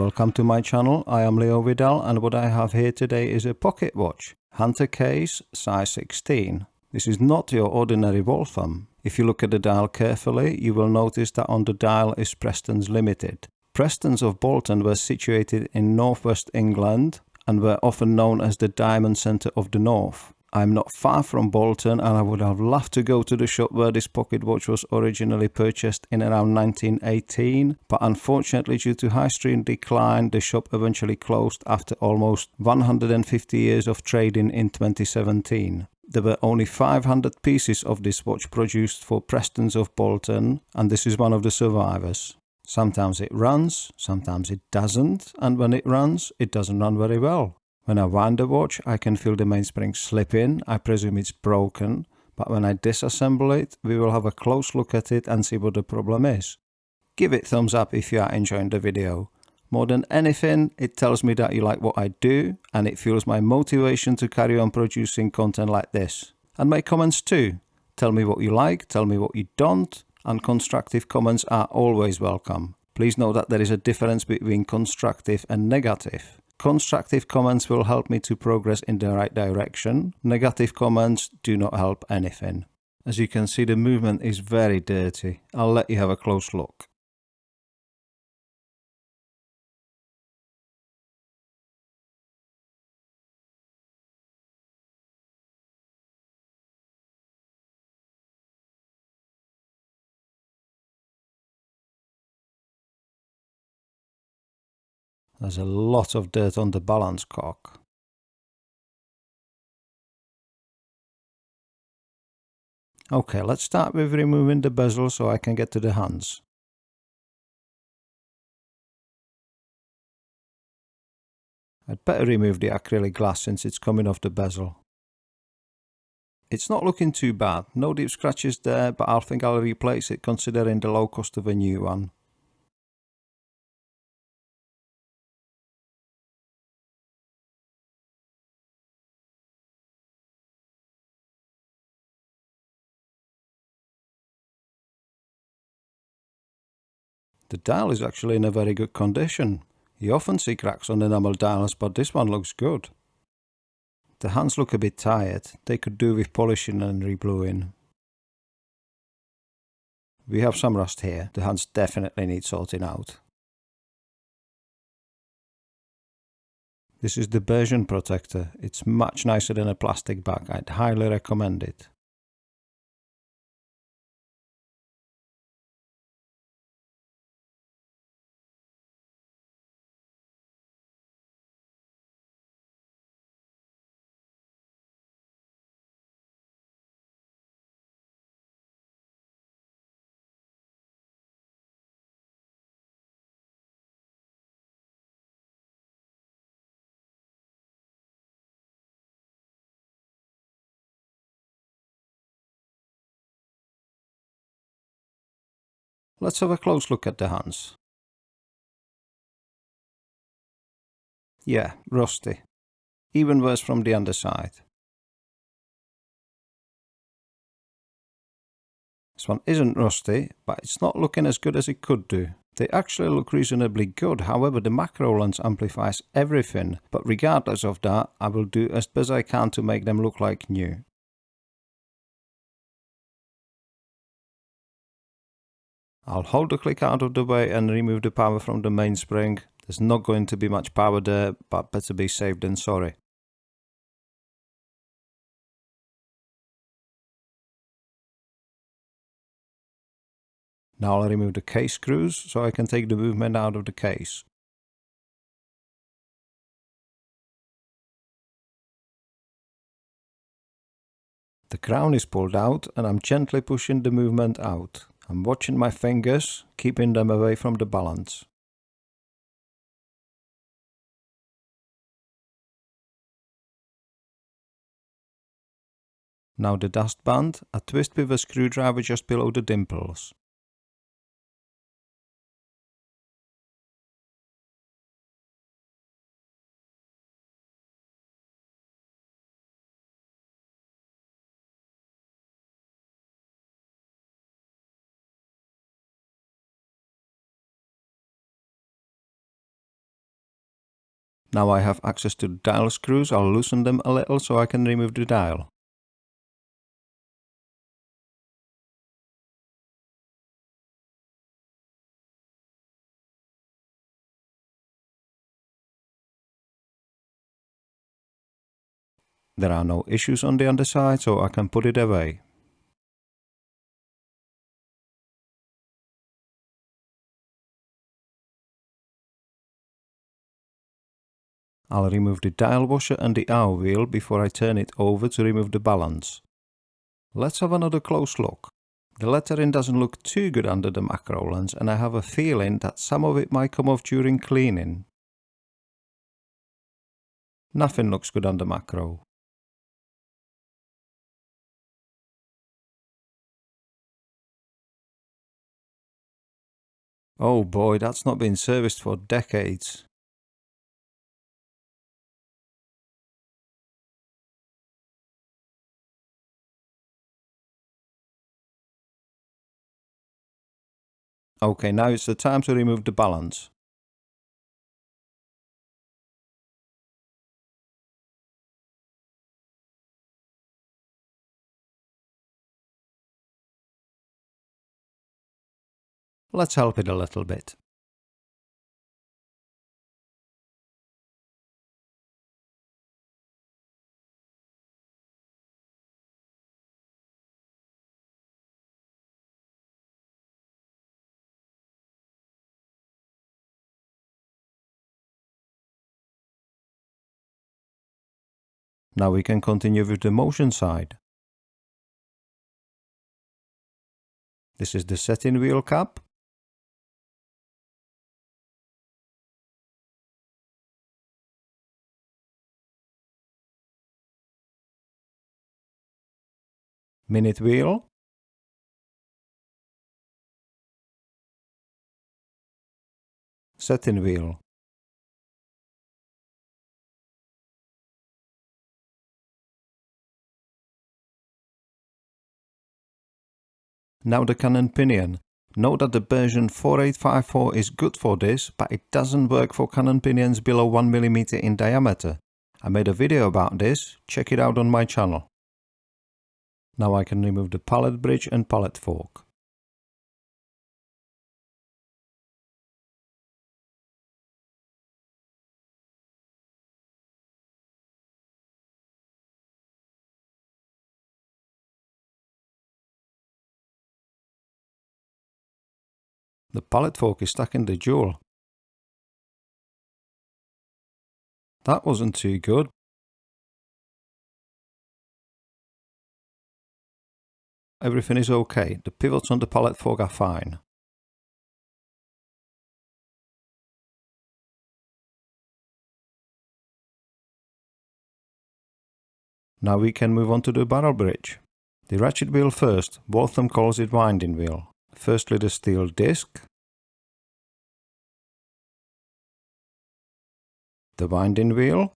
welcome to my channel. I am Leo Vidal, and what I have here today is a pocket watch, Hunter case, size 16. This is not your ordinary Waltham. If you look at the dial carefully, you will notice that on the dial is Prestons Limited. Prestons of Bolton were situated in northwest England and were often known as the Diamond Centre of the North. I'm not far from Bolton, and I would have loved to go to the shop where this pocket watch was originally purchased in around 1918, but unfortunately due to high street decline the shop eventually closed after almost 150 years of trading in 2017. There were only 500 pieces of this watch produced for Prestons of Bolton, and this is one of the survivors. Sometimes it runs, sometimes it doesn't, and when it runs, it doesn't run very well. When I wind the watch, I can feel the mainspring slip in. I presume it's broken, but when I disassemble it, we will have a close look at it and see what the problem is. Give it thumbs up if you are enjoying the video. More than anything, it tells me that you like what I do, and it fuels my motivation to carry on producing content like this. And my comments too. Tell me what you like, tell me what you don't, and constructive comments are always welcome. Please note that there is a difference between constructive and negative. Constructive comments will help me to progress in the right direction. Negative comments do not help anything. As you can see, the movement is very dirty. I'll let you have a close look. There's a lot of dirt on the balance cock. Okay, let's start with removing the bezel so I can get to the hands. I'd better remove the acrylic glass since it's coming off the bezel. It's not looking too bad, no deep scratches there, but I think I'll replace it considering the low cost of a new one. The dial is actually in a very good condition. You often see cracks on enamel dials, but this one looks good. The hands look a bit tired. They could do with polishing and rebluing. We have some rust here. The hands definitely need sorting out. This is the Bezel protector. It's much nicer than a plastic bag. I'd highly recommend it. Let's have a close look at the hands. Yeah, rusty. Even worse from the underside. This one isn't rusty, but it's not looking as good as it could do. They actually look reasonably good, however the macro lens amplifies everything, but regardless of that, I will do as best I can to make them look like new. I'll hold the click out of the way and remove the power from the mainspring. There's not going to be much power there, but better be safe than sorry. Now I'll remove the case screws so I can take the movement out of the case. The crown is pulled out and I'm gently pushing the movement out. I'm watching my fingers, keeping them away from the balance. Now the dustband, a twist with a screwdriver just below the dimples. Now I have access to dial screws. I'll loosen them a little so I can remove the dial. There are no issues on the underside, so I can put it away. I'll remove the dial washer and the hour wheel before I turn it over to remove the balance. Let's have another close look. The lettering doesn't look too good under the macro lens, and I have a feeling that some of it might come off during cleaning. Nothing looks good under macro. Oh boy, that's not been serviced for decades. Okay, now it's the time to remove the balance. Let's help it a little bit. Now we can continue with the motion side. This is the setting wheel cap. Minute wheel. Setting wheel. Now the cannon pinion. Note that the version 4854 is good for this, but it doesn't work for cannon pinions below 1 mm in diameter. I made a video about this, check it out on my channel. Now I can remove the pallet bridge and pallet fork. The pallet fork is stuck in the jewel. That wasn't too good. Everything is okay. The pivots on the pallet fork are fine. Now we can move on to the barrel bridge. The ratchet wheel first. Waltham calls it winding wheel. Firstly the steel disc. The winding wheel.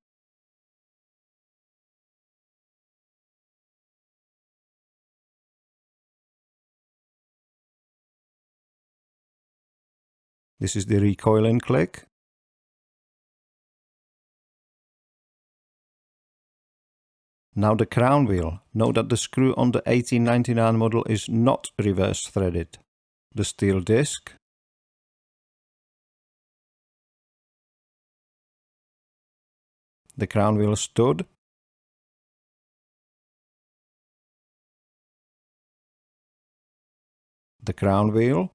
This is the recoiling click. Now the crown wheel. Note that the screw on the 1899 model is not reverse threaded. The steel disc. The crown wheel stud. The crown wheel.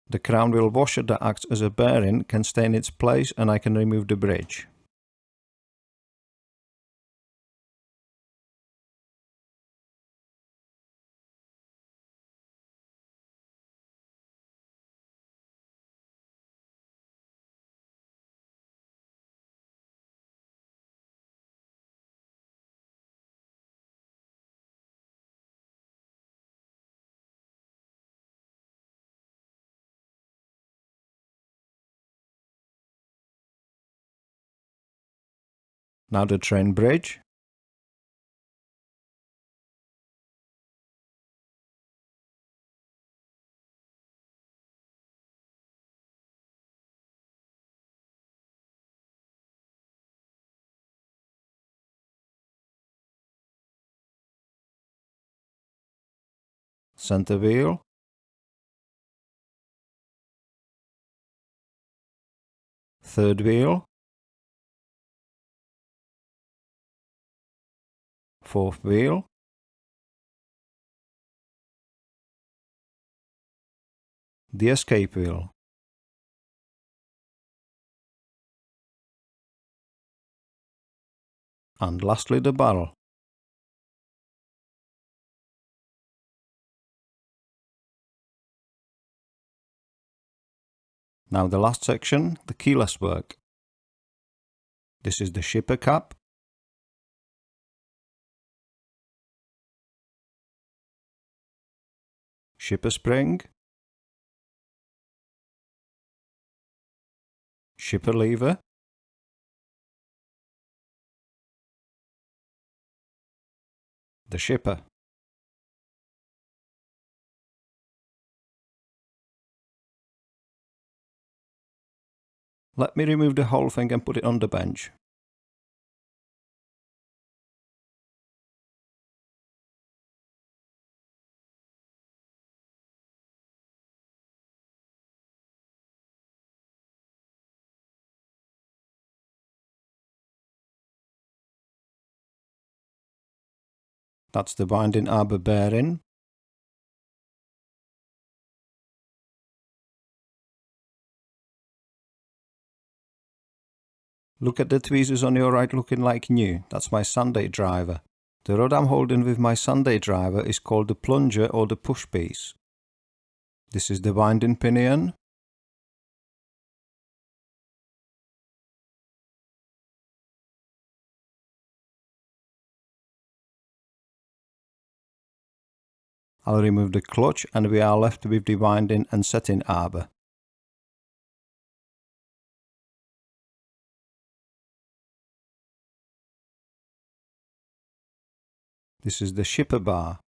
The crown wheel washer that acts as a bearing can stay in its place, and I can remove the bridge. Now the train bridge. center wheel, third wheel, fourth wheel, the escape wheel, and lastly the barrel. Now the last section, the keyless work. This is the shipper cap, shipper spring, shipper lever, the shipper. Let me remove the whole thing and put it on the bench. That's the winding arbor bearing. Look at the tweezers on your right looking like new. That's my Sunday driver. The rod I'm holding with my Sunday driver is called the plunger or the push piece. This is the winding pinion. I'll remove the clutch and we are left with the winding and setting arbor. This is the shipper bar.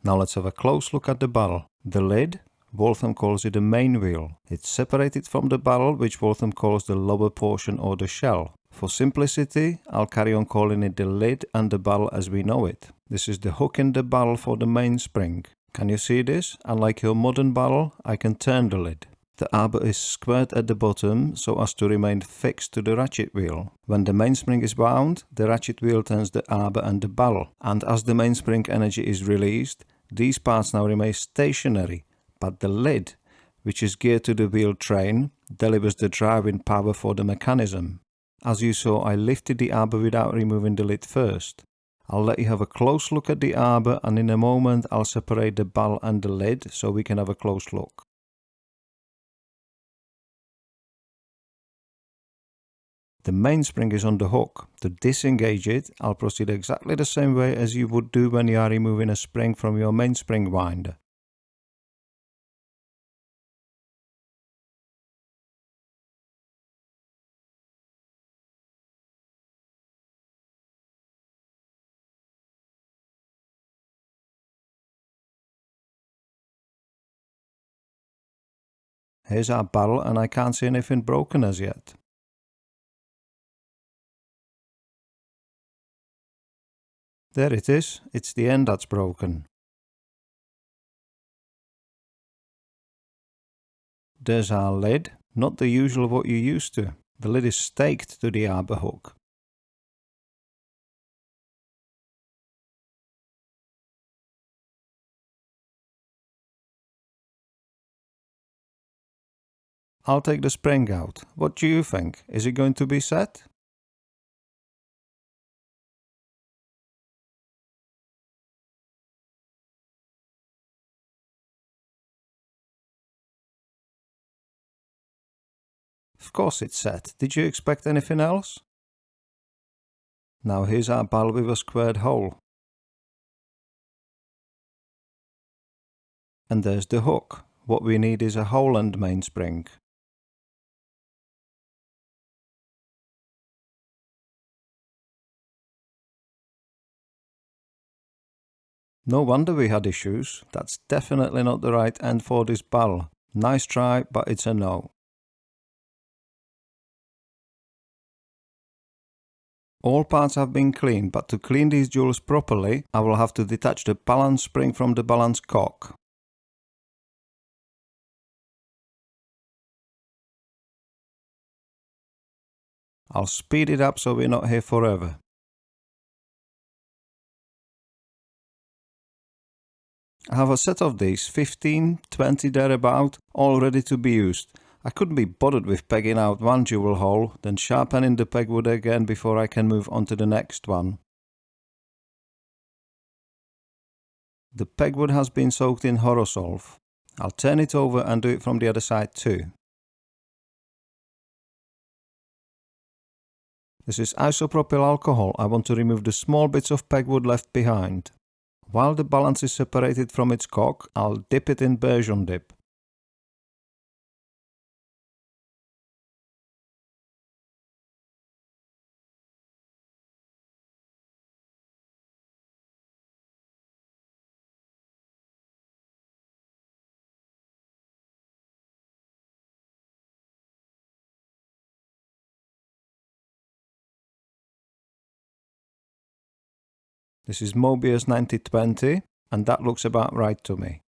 Now let's have a close look at the barrel. The lid, Waltham calls it a main wheel. It's separated from the barrel, which Waltham calls the lower portion or the shell. For simplicity, I'll carry on calling it the lid and the barrel as we know it. This is the hook in the barrel for the mainspring. Can you see this? Unlike your modern barrel, I can turn the lid. The arbor is squared at the bottom so as to remain fixed to the ratchet wheel. When the mainspring is wound, the ratchet wheel turns the arbor and the barrel, and as the mainspring energy is released, these parts now remain stationary, but the lid, which is geared to the wheel train, delivers the driving power for the mechanism. As you saw, I lifted the arbor without removing the lid first. I'll let you have a close look at the arbor, and in a moment I'll separate the barrel and the lid so we can have a close look. The mainspring is on the hook. To disengage it, I'll proceed exactly the same way as you would do when you are removing a spring from your mainspring winder. Here's our barrel and I can't see anything broken as yet. There it is, it's the end that's broken. There's our lid, not the usual what you're used to. The lid is staked to the arbor hook. I'll take the spring out. What do you think? Is it going to be set? Of course it's set. Did you expect anything else? Now here's our barrel with a squared hole. And there's the hook. What we need is a hole and mainspring. No wonder we had issues. That's definitely not the right end for this barrel. Nice try, but it's a no. All parts have been cleaned, but to clean these jewels properly, I will have to detach the balance spring from the balance cock. I'll speed it up so we're not here forever. I have a set of these, 15, 20 thereabout, all ready to be used. I couldn't be bothered with pegging out one jewel hole, then sharpening the pegwood again before I can move on to the next one. The pegwood has been soaked in Horosolve. I'll turn it over and do it from the other side too. This is isopropyl alcohol. I want to remove the small bits of pegwood left behind. While the balance is separated from its cock, I'll dip it in Bezel dip. This is Mobius 9020, and that looks about right to me.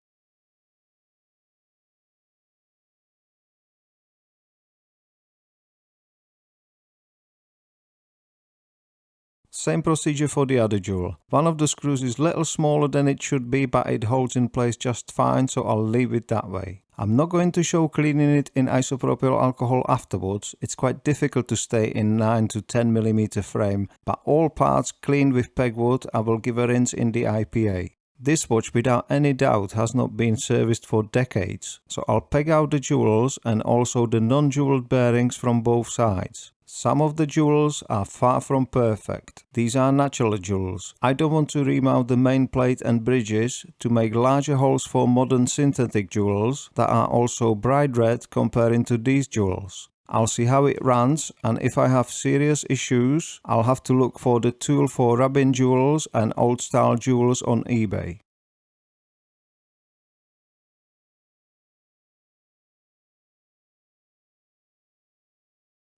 Same procedure for the other jewel. One of the screws is little smaller than it should be, but it holds in place just fine, so I'll leave it that way. I'm not going to show cleaning it in isopropyl alcohol afterwards. It's quite difficult to stay in 9 to 10 mm frame, but all parts cleaned with pegwood I will give a rinse in the IPA. This watch without any doubt has not been serviced for decades, so I'll peg out the jewels and also the non-jeweled bearings from both sides. Some of the jewels are far from perfect. These are natural jewels. I don't want to remount the main plate and bridges to make larger holes for modern synthetic jewels that are also bright red comparing to these jewels. I'll see how it runs, and if I have serious issues, I'll have to look for the tool for rubbing jewels and old style jewels on eBay.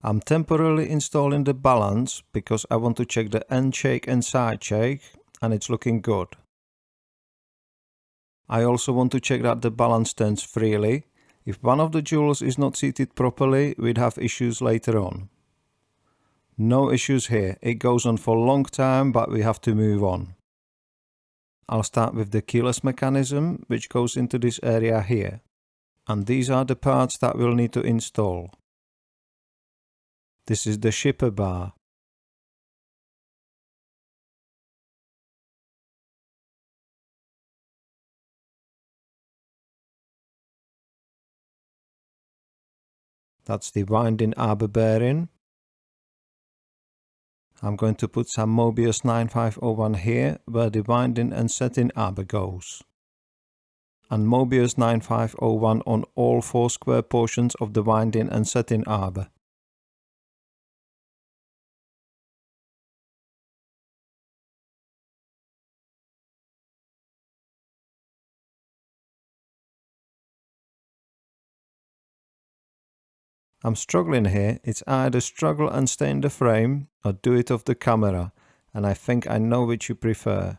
I'm temporarily installing the balance because I want to check the end shake and side shake, and it's looking good. I also want to check that the balance turns freely. If one of the jewels is not seated properly, we'd have issues later on. No issues here. It goes on for a long time, but we have to move on. I'll start with the keyless mechanism, which goes into this area here. And these are the parts that we'll need to install. This is the shipper bar. That's the winding arbor bearing. I'm going to put some Mobius 9501 here, where the winding and setting arbor goes. And Mobius 9501 on all 4 square portions of the winding and setting arbor. I'm struggling here. It's either struggle and stay in the frame or do it off the camera, and I think I know which you prefer.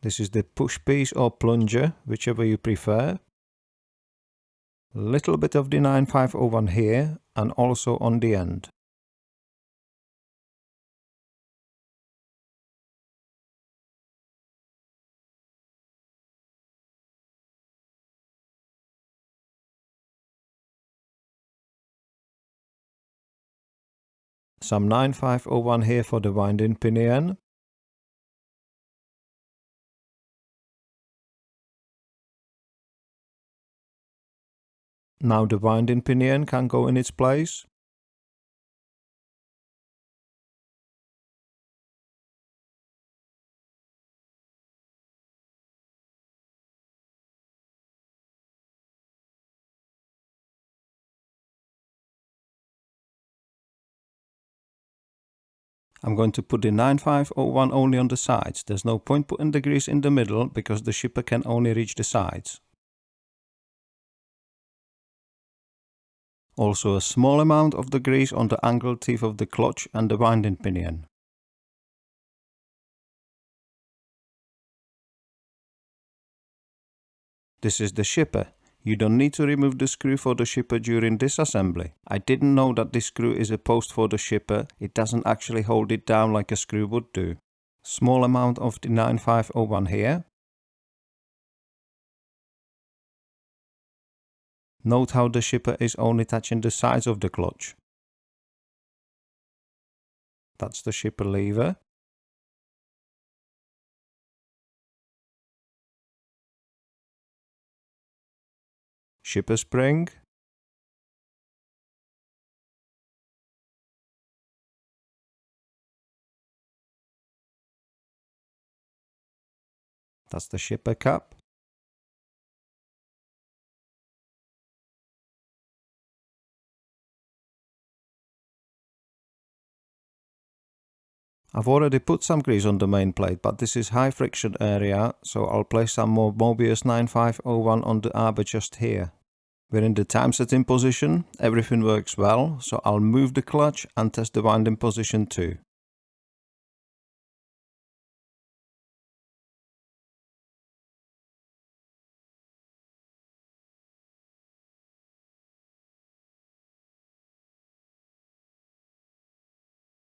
This is the push piece or plunger, whichever you prefer. Little bit of the 9501 here and also on the end. Some 9501 here for the winding pinion. Now the winding pinion can go in its place. I'm going to put the 9501 only on the sides. There's no point putting the grease in the middle because the shipper can only reach the sides. Also a small amount of the grease on the angled teeth of the clutch and the winding pinion. This is the shipper. You don't need to remove the screw for the shipper during this assembly. I didn't know that this screw is a post for the shipper. It doesn't actually hold it down like a screw would do. Small amount of the 9501 here. Note how the shipper is only touching the sides of the clutch. That's the shipper lever. Shipper spring. That's the shipper cap. I've already put some grease on the main plate, but this is high friction area, so I'll place some more Mobius 9501 on the arbor just here. We're in the time setting position, everything works well, so I'll move the clutch and test the winding position too.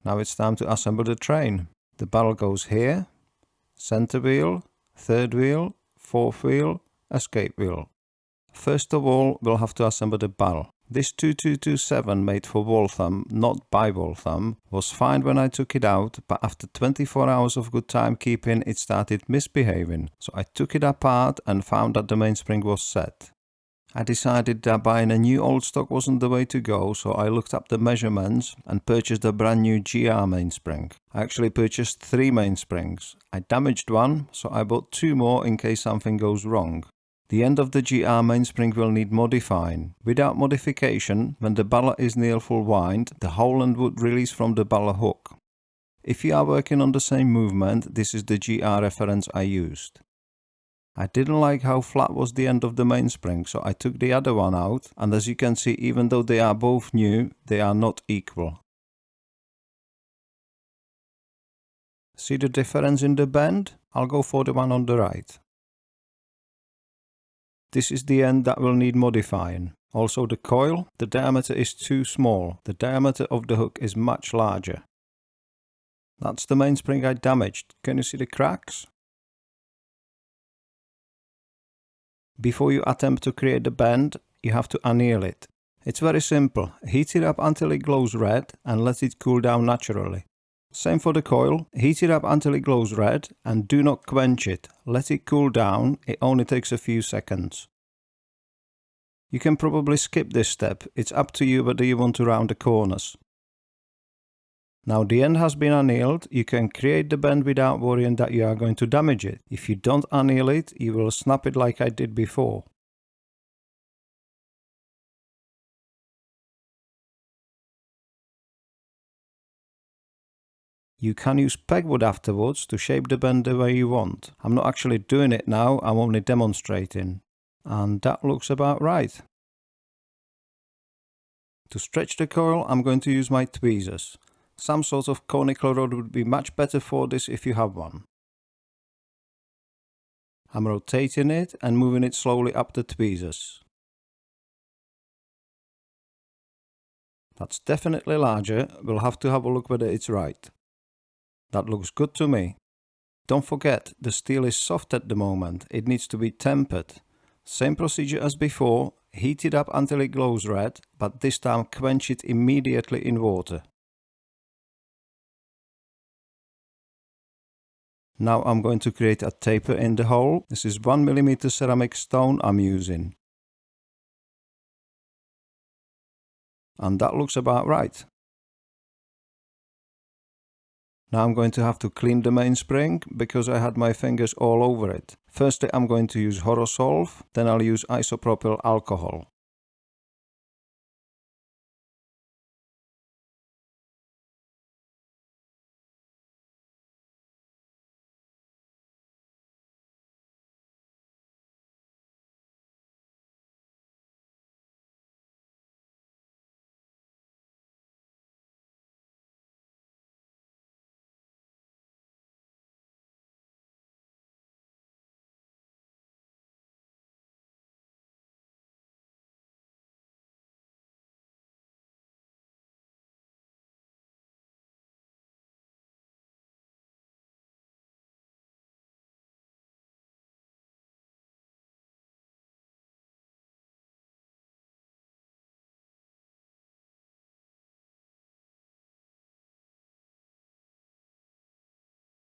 Now it's time to assemble the train. The barrel goes here, center wheel, third wheel, fourth wheel, escape wheel. First of all, we'll have to assemble the barrel. This 2227 made for Waltham, not by Waltham, was fine when I took it out, but after 24 hours of good timekeeping it started misbehaving. So I took it apart and found that the mainspring was set. I decided that buying a new old stock wasn't the way to go, so I looked up the measurements and purchased a brand new GR mainspring. I actually purchased 3 mainsprings. I damaged one, so I bought 2 more in case something goes wrong. The end of the GR mainspring will need modifying. Without modification, when the barrel is near full wind, the whole end would release from the barrel hook. If you are working on the same movement, this is the GR reference I used. I didn't like how flat was the end of the mainspring, so I took the other one out, and as you can see, even though they are both new, they are not equal. See the difference in the bend? I'll go for the one on the right. This is the end that will need modifying. Also the coil, the diameter is too small. The diameter of the hook is much larger. That's the mainspring I damaged. Can you see the cracks? Before you attempt to create the bend, you have to anneal it. It's very simple. Heat it up until it glows red and let it cool down naturally. Same for the coil. Heat it up until it glows red and do not quench it. Let it cool down. It only takes a few seconds. You can probably skip this step. It's up to you whether you want to round the corners. Now the end has been annealed, you can create the bend without worrying that you are going to damage it. If you don't anneal it, you will snap it like I did before. You can use pegwood afterwards to shape the bend the way you want. I'm not actually doing it now, I'm only demonstrating. And that looks about right. To stretch the coil, I'm going to use my tweezers. Some sort of conical rod would be much better for this if you have one. I'm rotating it and moving it slowly up the tweezers. That's definitely larger, we'll have to have a look whether it's right. That looks good to me. Don't forget, the steel is soft at the moment, it needs to be tempered. Same procedure as before, heat it up until it glows red, but this time quench it immediately in water. Now I'm going to create a taper in the hole. This is 1mm ceramic stone I'm using. And that looks about right. Now I'm going to have to clean the mainspring because I had my fingers all over it. Firstly I'm going to use Horosolve, then I'll use isopropyl alcohol.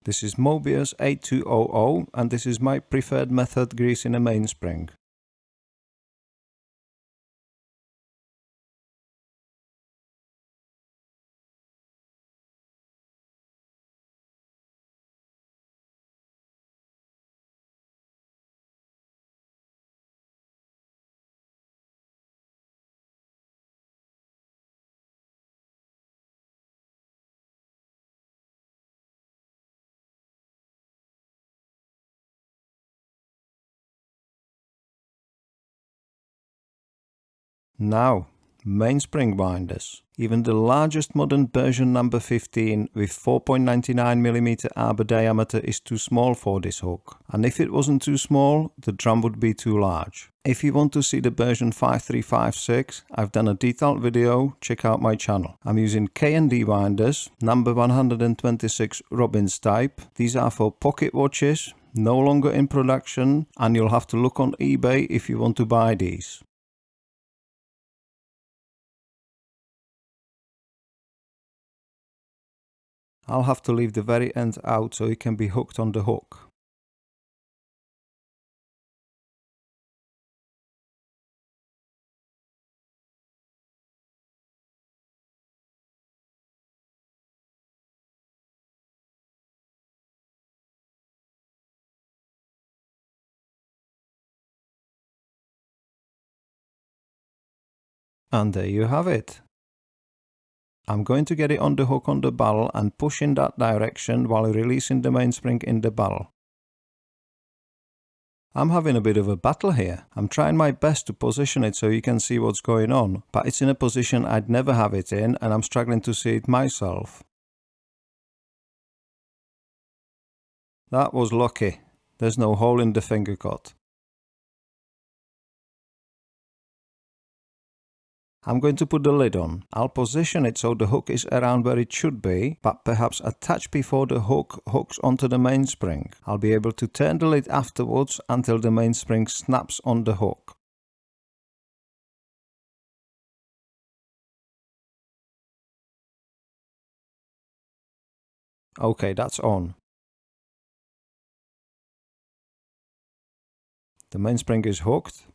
This is Mobius 8200 and this is my preferred method greasing a mainspring. Now, mainspring binders. Even the largest modern version number 15 with 4.99mm arbor diameter is too small for this hook. And if it wasn't too small, the drum would be too large. If you want to see the version 5356, I've done a detailed video, check out my channel. I'm using K&D winders, number 126 Robbins type. These are for pocket watches, no longer in production, and you'll have to look on eBay if you want to buy these. I'll have to leave the very end out so it can be hooked on the hook. And there you have it. I'm going to get it on the hook on the barrel and push in that direction while releasing the mainspring in the barrel. I'm having a bit of a battle here. I'm trying my best to position it so you can see what's going on, but it's in a position I'd never have it in and I'm struggling to see it myself. That was lucky. There's no hole in the finger cut. I'm going to put the lid on. I'll position it so the hook is around where it should be, but perhaps a touch before the hook hooks onto the mainspring. I'll be able to turn the lid afterwards until the mainspring snaps on the hook. Okay, that's on. The mainspring is hooked.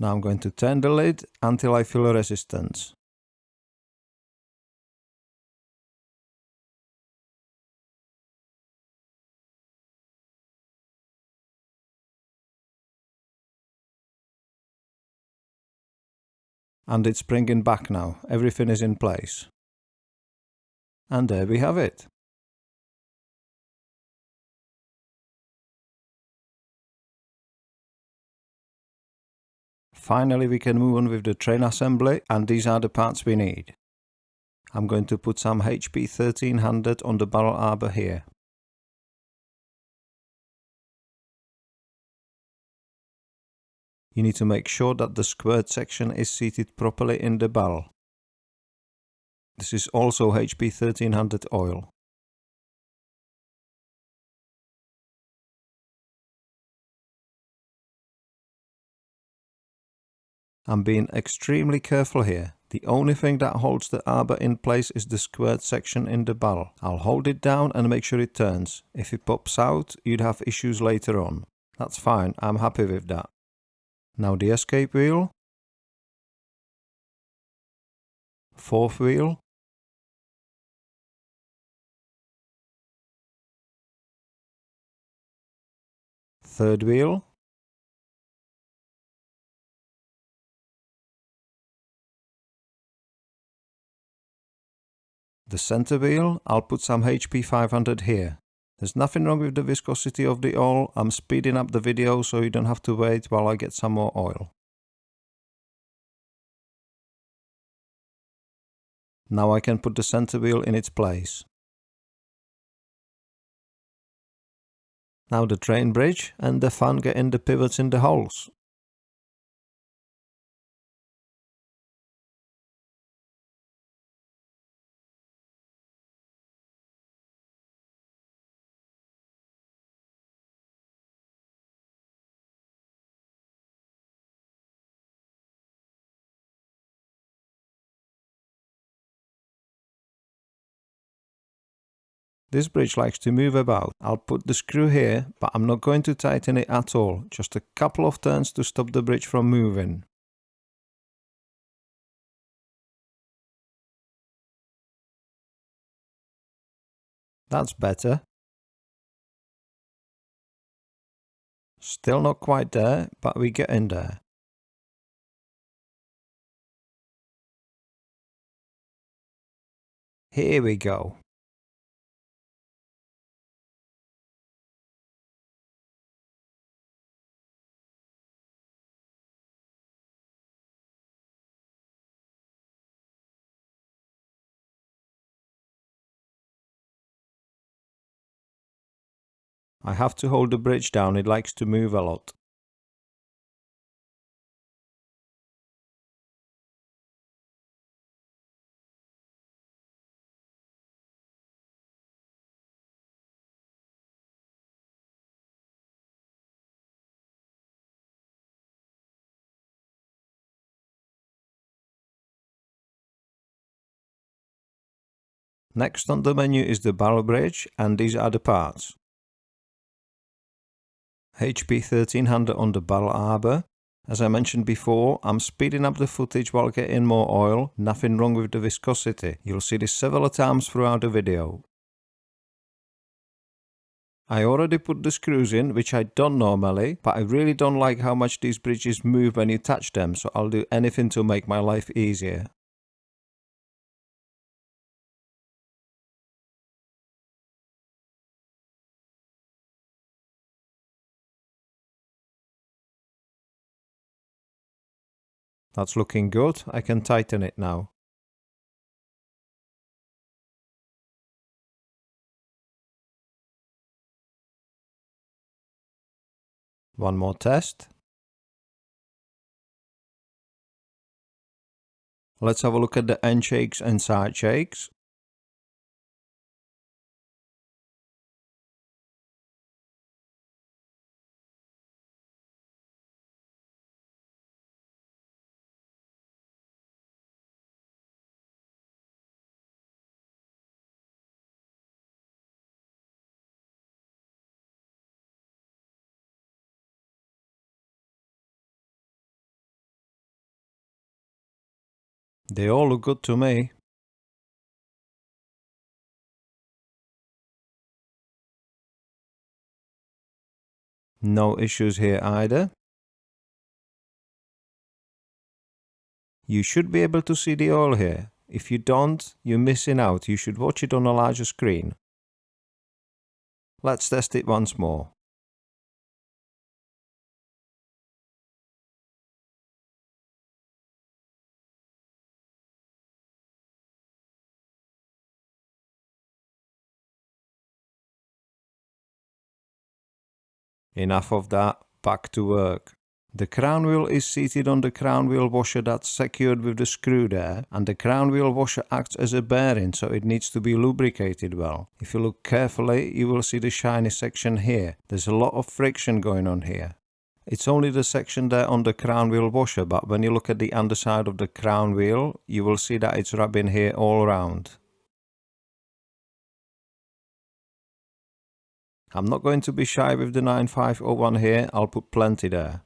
Now I'm going to turn the lid until I feel a resistance. And it's springing back now. Everything is in place. And there we have it. Finally we can move on with the train assembly, and these are the parts we need. I'm going to put some HP 1300 on the barrel arbor here. You need to make sure that the squared section is seated properly in the barrel. This is also HP 1300 oil. I'm being extremely careful here. The only thing that holds the arbor in place is the squared section in the barrel. I'll hold it down and make sure it turns. If it pops out, you'd have issues later on. That's fine, I'm happy with that. Now the escape wheel, fourth wheel, third wheel, the center wheel. I'll put some HP 500 here. There's nothing wrong with the viscosity of the oil. I'm speeding up the video so you don't have to wait while I get some more oil. Now I can put the center wheel in its place. Now the train bridge and the fun getting the pivots in the holes. This bridge likes to move about. I'll put the screw here, but I'm not going to tighten it at all. Just a couple of turns to stop the bridge from moving. That's better. Still not quite there, but we're getting there. Here we go. I have to hold the bridge down, it likes to move a lot. Next on the menu is the barrel bridge, and these are the parts. HP 1300 on the barrel arbor. As I mentioned before, I'm speeding up the footage while getting more oil, nothing wrong with the viscosity. You'll see this several times throughout the video. I already put the screws in, which I don't normally, but I really don't like how much these bridges move when you touch them, so I'll do anything to make my life easier. That's looking good, I can tighten it now. One more test. Let's have a look at the end shakes and side shakes. They all look good to me. No issues here either. You should be able to see the oil here. If you don't, you're missing out. You should watch it on a larger screen. Let's test it once more. Enough of that, back to work. The crown wheel is seated on the crown wheel washer that's secured with the screw there, and the crown wheel washer acts as a bearing, so it needs to be lubricated well. If you look carefully, you will see the shiny section here. There's a lot of friction going on here. It's only the section there on the crown wheel washer, but when you look at the underside of the crown wheel, you will see that it's rubbing here all around. I'm not going to be shy with the 9501 here, I'll put plenty there.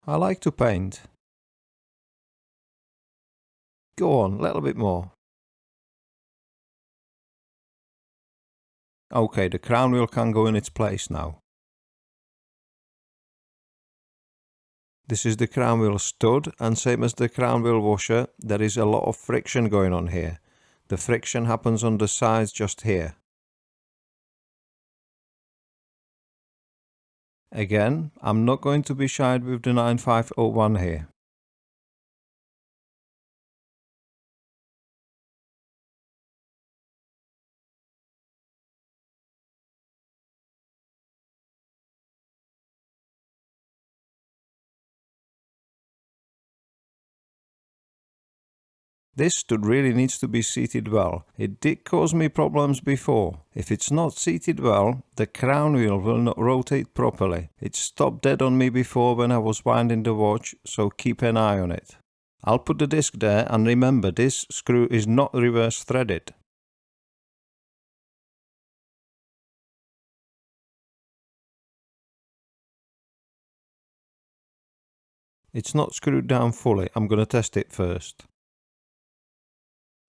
I like to paint. Go on, a little bit more. Okay, the crown wheel can go in its place now. This is the crown wheel stud, and same as the crown wheel washer, there is a lot of friction going on here. The friction happens on the sides just here. Again, I'm not going to be shy with the 9501 here. This stud really needs to be seated well. It did cause me problems before. If it's not seated well, the crown wheel will not rotate properly. It stopped dead on me before when I was winding the watch, so keep an eye on it. I'll put the disc there, and remember, this screw is not reverse threaded. It's not screwed down fully. I'm going to test it first.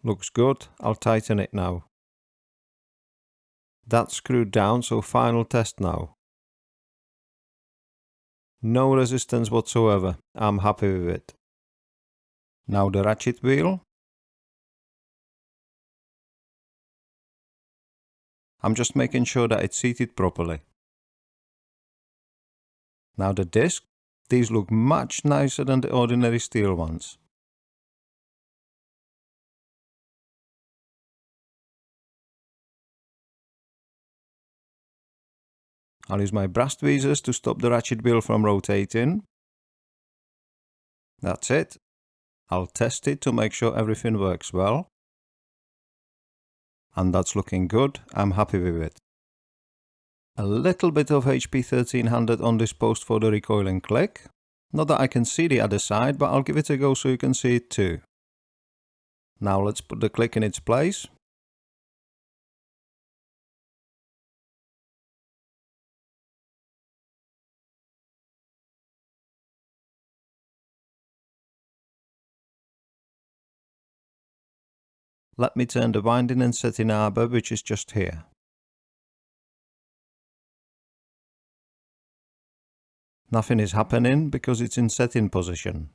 Looks good. I'll tighten it now. That's screwed down, so final test now. No resistance whatsoever. I'm happy with it. Now the ratchet wheel. I'm just making sure that it's seated properly. Now the disc. These look much nicer than the ordinary steel ones. I'll use my brass tweezers to stop the ratchet wheel from rotating. That's it. I'll test it to make sure everything works well. And that's looking good. I'm happy with it. A little bit of HP 1300 on this post for the recoiling click. Not that I can see the other side, but I'll give it a go so you can see it too. Now let's put the click in its place. Let me turn the winding and setting arbor, which is just here. Nothing is happening because it's in setting position.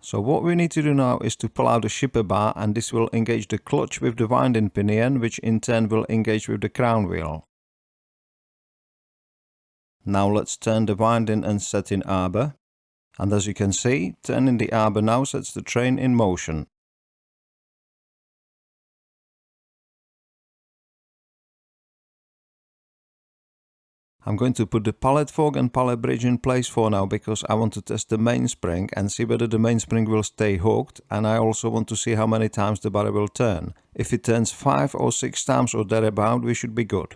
So what we need to do now is to pull out the shipper bar, and this will engage the clutch with the winding pinion, which in turn will engage with the crown wheel. Now let's turn the winding and setting arbor. And as you can see, turning the arbor now sets the train in motion. I'm going to put the pallet fork and pallet bridge in place for now because I want to test the mainspring and see whether the mainspring will stay hooked, and I also want to see how many times the barrel will turn. If it turns 5 or 6 times or thereabout, we should be good.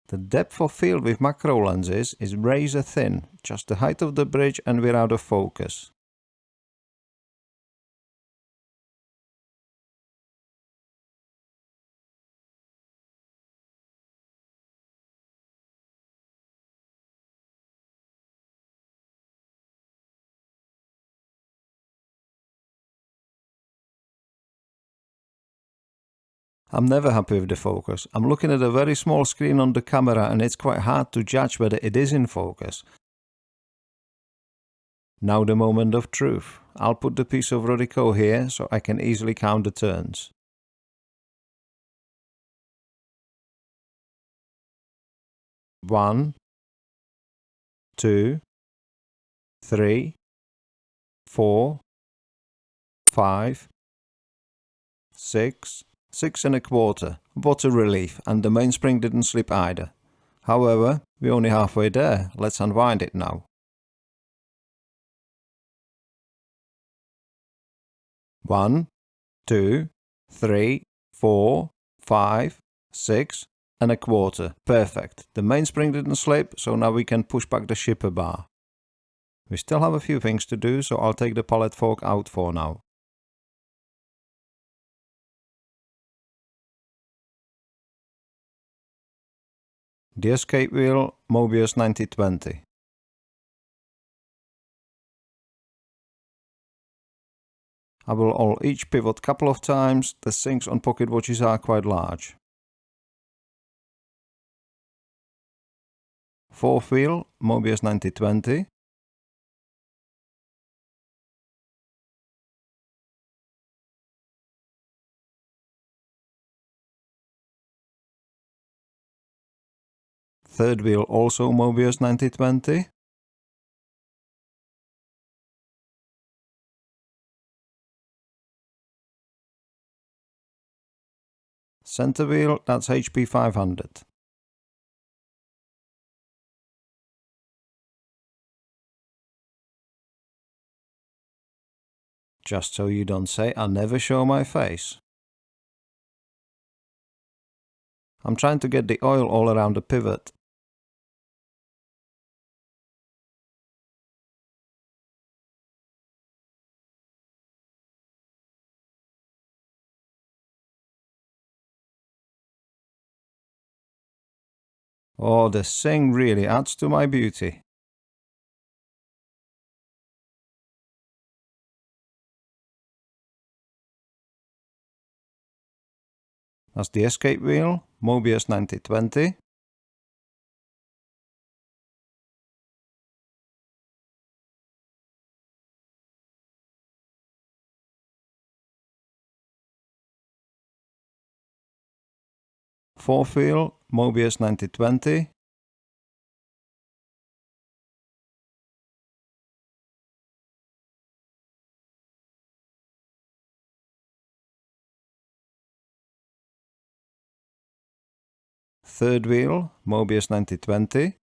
The depth of field with macro lenses is razor thin, just the height of the bridge, and we're out of focus. I'm never happy with the focus. I'm looking at a very small screen on the camera and it's quite hard to judge whether it is in focus. Now the moment of truth. I'll put the piece of Rodico here so I can easily count the turns. 1, 2, 3, 4, 5, 6, 6.25. What a relief, and the mainspring didn't slip either. However, we're only halfway there. Let's unwind it now. 1, 2, 3, 4, 5, 6.25. Perfect. The mainspring didn't slip, so now we can push back the shipper bar. We still have a few things to do, so I'll take the pallet fork out for now. The escape wheel, Mobius 9020. I will oil each pivot couple of times. The sinks on pocket watches are quite large. Fourth wheel, Mobius 9020. Third wheel, also Mobius 9020. Center wheel, that's HP 500. Just so you don't say I never show my face. I'm trying to get the oil all around the pivot. Oh, this thing really adds to my beauty. That's the escape wheel, Mobius 9020. Fourth wheel, Mobius 9020. Third wheel, Mobius 9020.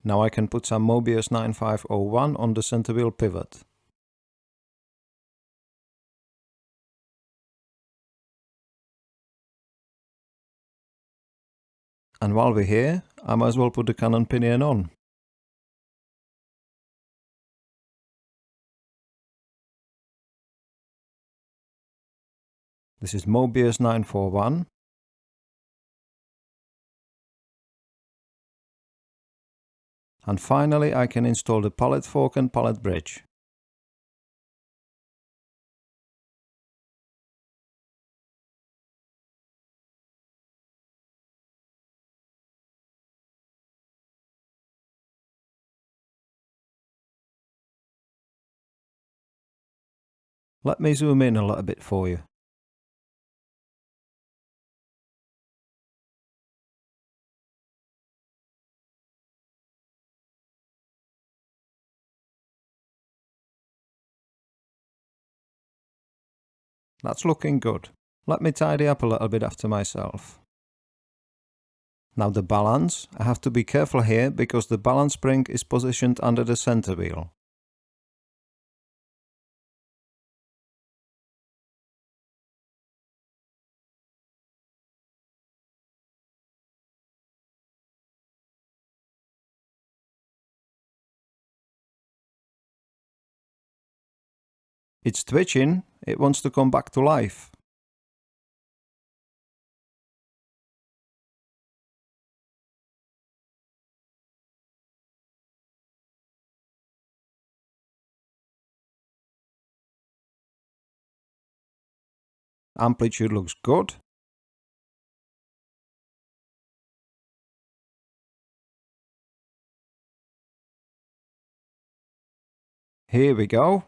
Now I can put some Mobius 9501 on the center wheel pivot. And while we're here, I might as well put the cannon pinion on. This is Mobius 941. And finally I can install the pallet fork and pallet bridge. Let me zoom in a little bit for you. That's looking good. Let me tidy up a little bit after myself. Now the balance, I have to be careful here because the balance spring is positioned under the center wheel. It's twitching, it wants to come back to life. Amplitude looks good. Here we go.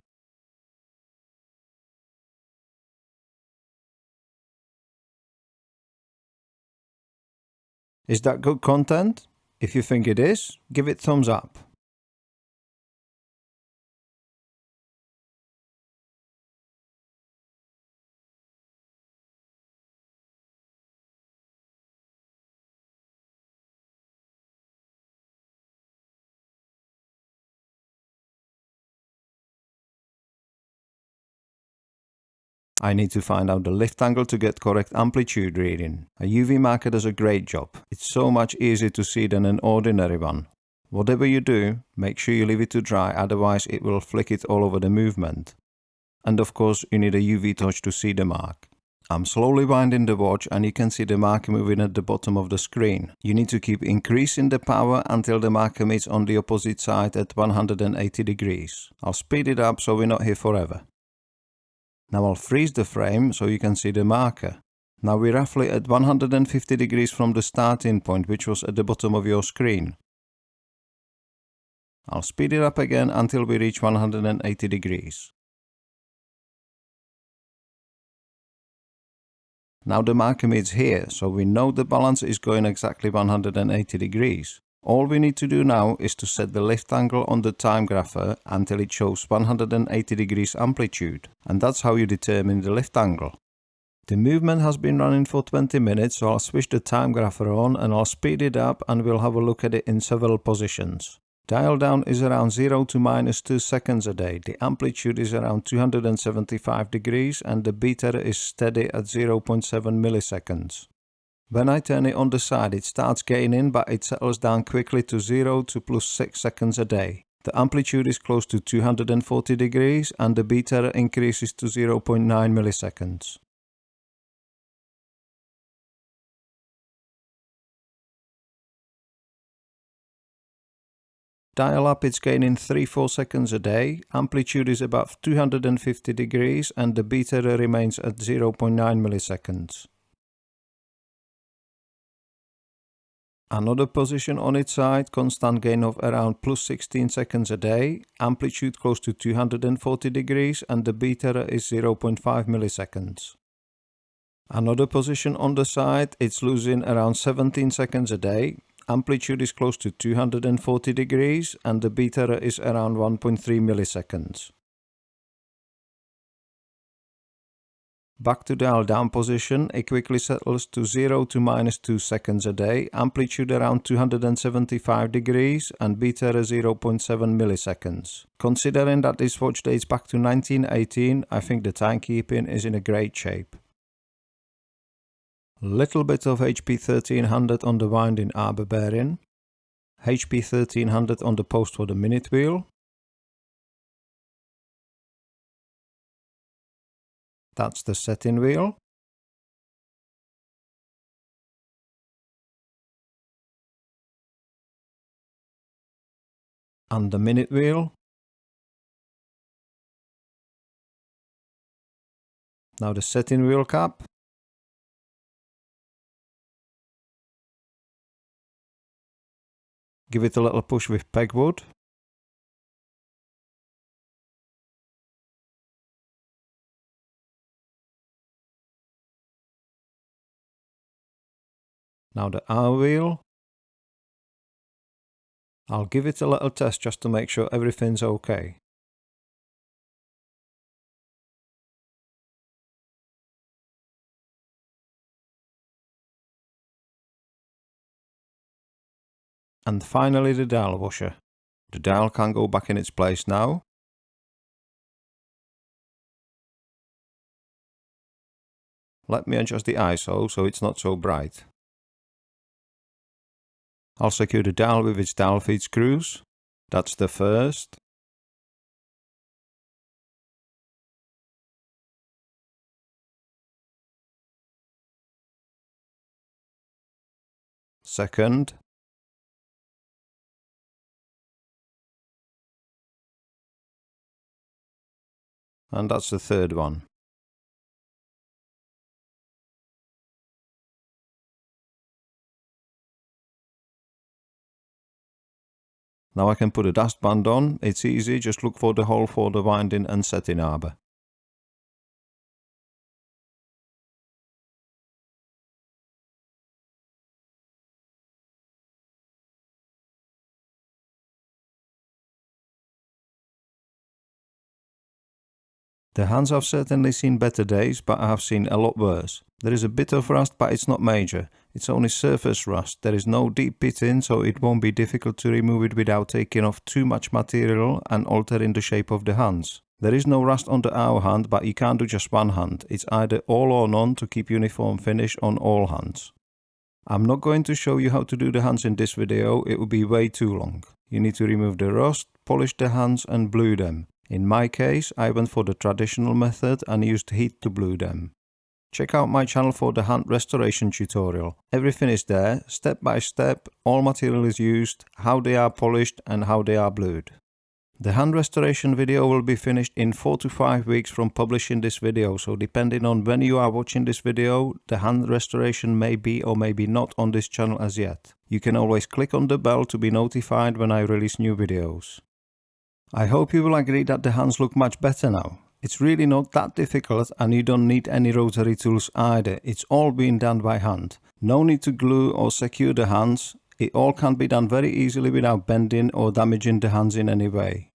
Is that good content? If you think it is, give it thumbs up. I need to find out the lift angle to get correct amplitude reading. A UV marker does a great job. It's so much easier to see than an ordinary one. Whatever you do, make sure you leave it to dry, otherwise it will flick it all over the movement. And of course you need a UV torch to see the mark. I'm slowly winding the watch and you can see the marker moving at the bottom of the screen. You need to keep increasing the power until the marker meets on the opposite side at 180 degrees. I'll speed it up so we're not here forever. Now I'll freeze the frame so you can see the marker. Now we're roughly at 150 degrees from the starting point, which was at the bottom of your screen. I'll speed it up again until we reach 180 degrees. Now the marker meets here, so we know the balance is going exactly 180 degrees. All we need to do now is to set the lift angle on the Timegrapher until it shows 180 degrees amplitude, and that's how you determine the lift angle. The movement has been running for 20 minutes, so I'll switch the Timegrapher on and I'll speed it up and we'll have a look at it in several positions. Dial down is around 0 to -2 seconds a day. The amplitude is around 275 degrees and the beater is steady at 0.7 milliseconds. When I turn it on the side, it starts gaining, but it settles down quickly to 0 to +6 seconds a day. The amplitude is close to 240 degrees and the beater increases to 0.9 milliseconds. Dial up, it's gaining 3-4 seconds a day, amplitude is about 250 degrees and the beater remains at 0.9 milliseconds. Another position on its side, constant gain of around +16 seconds a day, amplitude close to 240 degrees and the beater is 0.5 milliseconds. Another position on the side, it's losing around 17 seconds a day, amplitude is close to 240 degrees and the beater is around 1.3 milliseconds. Back to dial down position, it quickly settles to 0 to -2 seconds a day, amplitude around 275 degrees and beater 0.7 milliseconds. Considering that this watch dates back to 1918, I think the timekeeping is in a great shape. Little bit of HP 1300 on the winding arbor bearing, HP 1300 on the post for the minute wheel. That's the setting wheel. And the minute wheel. Now the setting wheel cap. Give it a little push with pegwood. Now the hour wheel. I'll give it a little test just to make sure everything's okay. And finally the dial washer. The dial can go back in its place now. Let me adjust the ISO so it's not so bright. I'll secure the dial with its dial feed screws. That's the first. Second. And that's the third one. Now I can put a dustband on, it's easy, just look for the hole for the winding and setting arbor. The hands have certainly seen better days, but I have seen a lot worse. There is a bit of rust, but it's not major. It's only surface rust. There is no deep pitting, so it won't be difficult to remove it without taking off too much material and altering the shape of the hands. There is no rust on the hour hand, but you can't do just one hand. It's either all or none to keep uniform finish on all hands. I'm not going to show you how to do the hands in this video, it would be way too long. You need to remove the rust, polish the hands and blue them. In my case, I went for the traditional method and used heat to blue them. Check out my channel for the hand restoration tutorial. Everything is there, step by step, all material is used, how they are polished and how they are blued. The hand restoration video will be finished in 4 to 5 weeks from publishing this video, so depending on when you are watching this video, the hand restoration may be or may be not on this channel as yet. You can always click on the bell to be notified when I release new videos. I hope you will agree that the hands look much better now. It's really not that difficult and you don't need any rotary tools either. It's all being done by hand. No need to glue or secure the hands. It all can be done very easily without bending or damaging the hands in any way.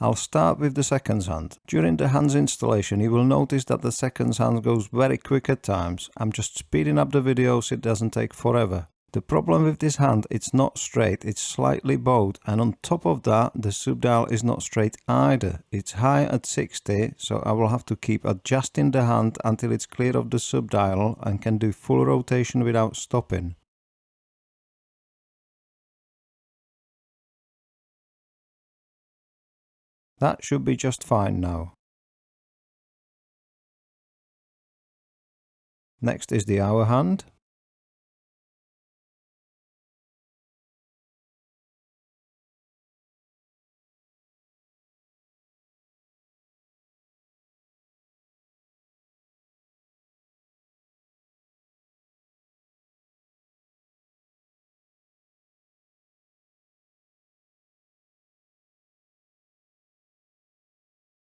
I'll start with the seconds hand. During the hand's installation you will notice that the seconds hand goes very quick at times. I'm just speeding up the video so it doesn't take forever. The problem with this hand, it's not straight, it's slightly bowed, and on top of that the subdial is not straight either. It's high at 60, so I will have to keep adjusting the hand until it's clear of the subdial and can do full rotation without stopping. That should be just fine now. Next is the hour hand.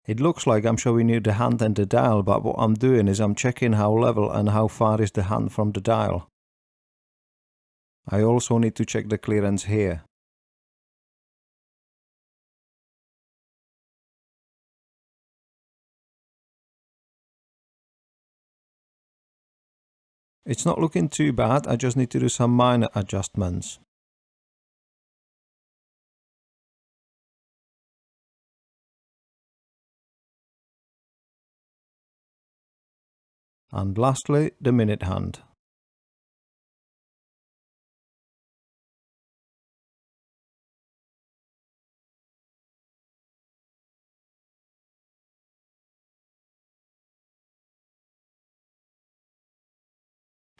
It looks like I'm showing you the hand and the dial, but what I'm doing is I'm checking how level and how far is the hand from the dial. I also need to check the clearance here. It's not looking too bad, I just need to do some minor adjustments. And lastly, the minute hand.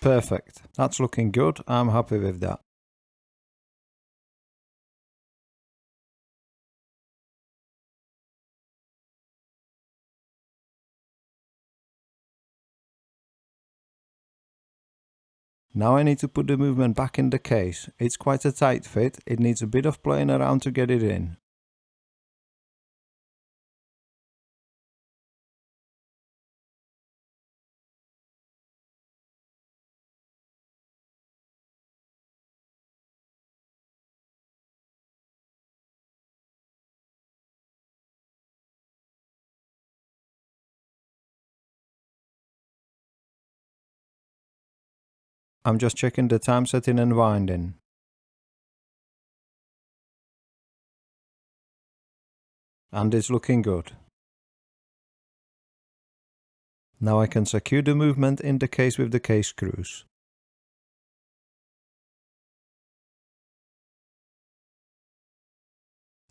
Perfect, that's looking good, I'm happy with that. Now I need to put the movement back in the case. It's quite a tight fit, it needs a bit of playing around to get it in. I'm just checking the time setting and winding. And it's looking good. Now I can secure the movement in the case with the case screws.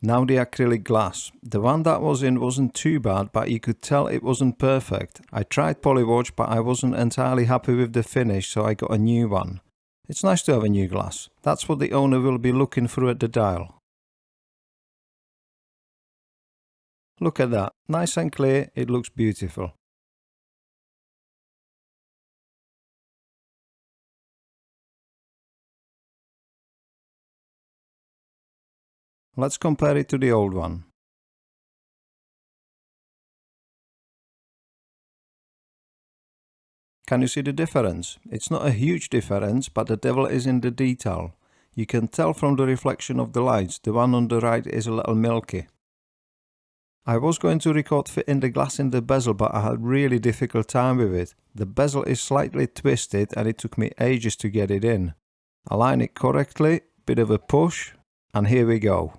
Now the acrylic glass. The one that was in wasn't too bad, but you could tell it wasn't perfect. I tried polywash, but I wasn't entirely happy with the finish, so I got a new one. It's nice to have a new glass. That's what the owner will be looking through at the dial. Look at that, nice and clear, it looks beautiful. Let's compare it to the old one. Can you see the difference? It's not a huge difference, but the devil is in the detail. You can tell from the reflection of the lights, the one on the right is a little milky. I was going to record fitting the glass in the bezel, but I had really difficult time with it. The bezel is slightly twisted and it took me ages to get it in. Align it correctly, bit of a push, and here we go.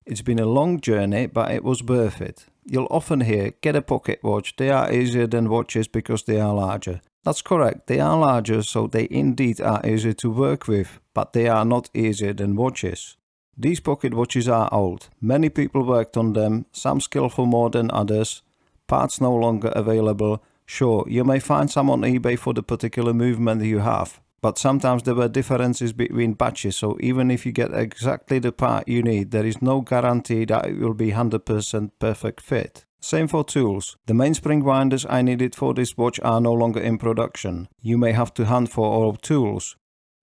It's been a long journey, but it was worth it. You'll often hear, get a pocket watch, they are easier than watches because they are larger. That's correct, they are larger, so they indeed are easier to work with, but they are not easier than watches. These pocket watches are old. Many people worked on them, some skillful more than others. Parts no longer available. Sure, you may find some on eBay for the particular movement you have, but sometimes there were differences between batches, so even if you get exactly the part you need, there is no guarantee that it will be 100% perfect fit. Same for tools. The mainspring winders I needed for this watch are no longer in production. You may have to hunt for all tools.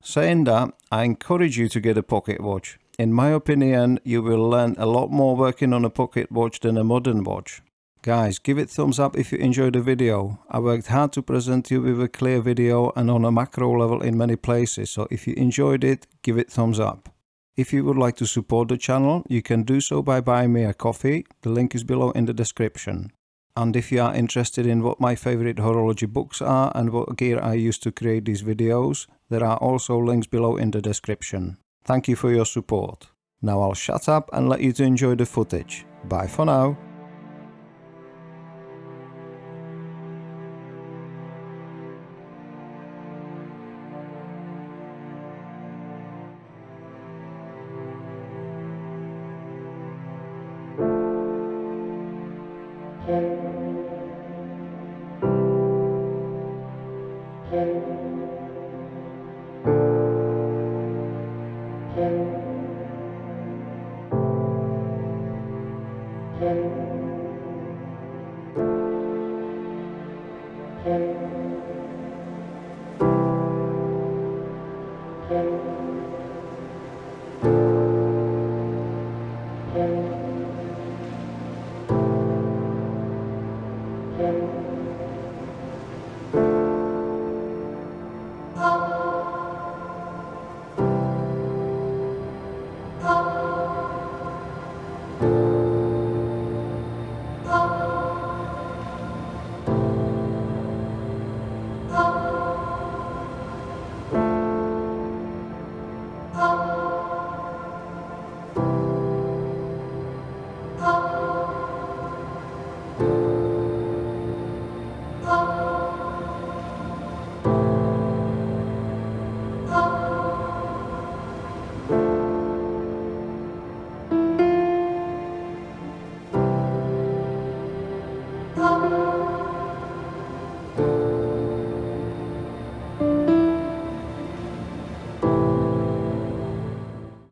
Saying that, I encourage you to get a pocket watch. In my opinion, you will learn a lot more working on a pocket watch than a modern watch. Guys, give it thumbs up if you enjoyed the video. I worked hard to present you with a clear video and on a macro level in many places, so if you enjoyed it, give it thumbs up. If you would like to support the channel, you can do so by buying me a coffee. The link is below in the description. And if you are interested in what my favorite horology books are and what gear I use to create these videos, there are also links below in the description. Thank you for your support. Now I'll shut up and let you to enjoy the footage. Bye for now.